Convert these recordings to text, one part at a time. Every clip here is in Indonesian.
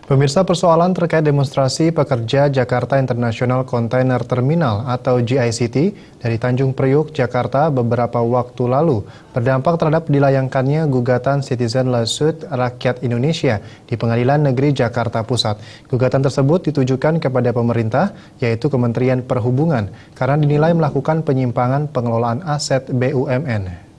Pemirsa, persoalan terkait demonstrasi pekerja Jakarta International Container Terminal atau JICT dari Tanjung Priuk, Jakarta beberapa waktu lalu berdampak terhadap dilayangkannya gugatan Citizen Lawsuit Rakyat Indonesia di Pengadilan Negeri Jakarta Pusat. Gugatan tersebut ditujukan kepada pemerintah, yaitu Kementerian Perhubungan, karena dinilai melakukan penyimpangan pengelolaan aset BUMN.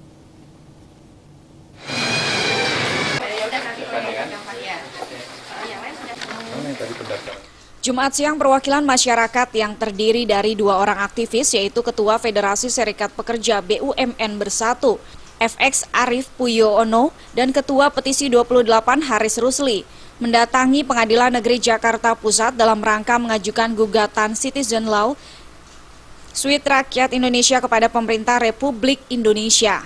Jumat siang, perwakilan masyarakat yang terdiri dari dua orang aktivis, yaitu Ketua Federasi Serikat Pekerja BUMN Bersatu, FX Arief Puyono, dan Ketua Petisi 28 Haris Rusli, mendatangi Pengadilan Negeri Jakarta Pusat dalam rangka mengajukan gugatan Citizen Law Suit Rakyat Indonesia kepada pemerintah Republik Indonesia.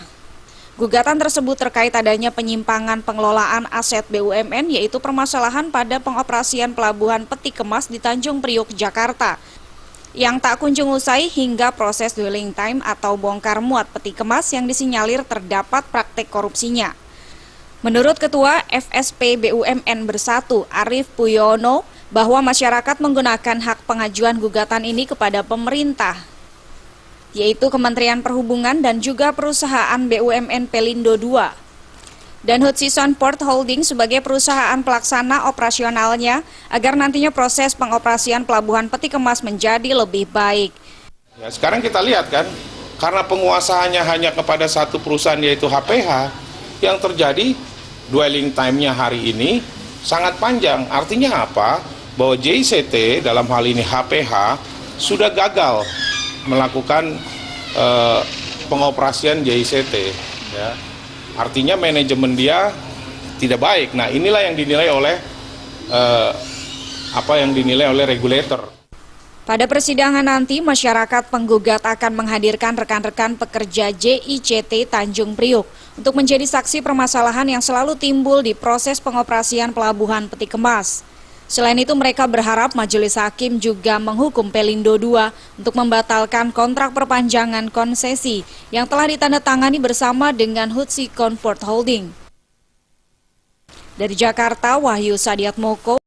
Gugatan tersebut terkait adanya penyimpangan pengelolaan aset BUMN, yaitu permasalahan pada pengoperasian pelabuhan peti kemas di Tanjung Priuk, Jakarta, yang tak kunjung usai hingga proses dwelling time atau bongkar muat peti kemas yang disinyalir terdapat praktek korupsinya. Menurut Ketua FSP BUMN Bersatu, Arief Puyono, bahwa masyarakat menggunakan hak pengajuan gugatan ini kepada pemerintah, yaitu Kementerian Perhubungan dan juga perusahaan BUMN Pelindo II, dan Hutchison Port Holding sebagai perusahaan pelaksana operasionalnya agar nantinya proses pengoperasian pelabuhan peti kemas menjadi lebih baik. Ya, sekarang kita lihat kan, karena penguasaannya hanya kepada satu perusahaan yaitu HPH, yang terjadi dwelling time-nya hari ini sangat panjang. Artinya apa? Bahwa JICT dalam hal ini HPH sudah gagal melakukan pengoperasian JICT, ya. Artinya manajemen dia tidak baik. Nah, inilah yang dinilai oleh regulator. Pada persidangan nanti, masyarakat penggugat akan menghadirkan rekan-rekan pekerja JICT Tanjung Priuk untuk menjadi saksi permasalahan yang selalu timbul di proses pengoperasian pelabuhan peti kemas. Selain itu, mereka berharap majelis hakim juga menghukum Pelindo II untuk membatalkan kontrak perpanjangan konsesi yang telah ditandatangani bersama dengan Hutchison Port Holding. Dari Jakarta, Wahyu Sadiatmoko.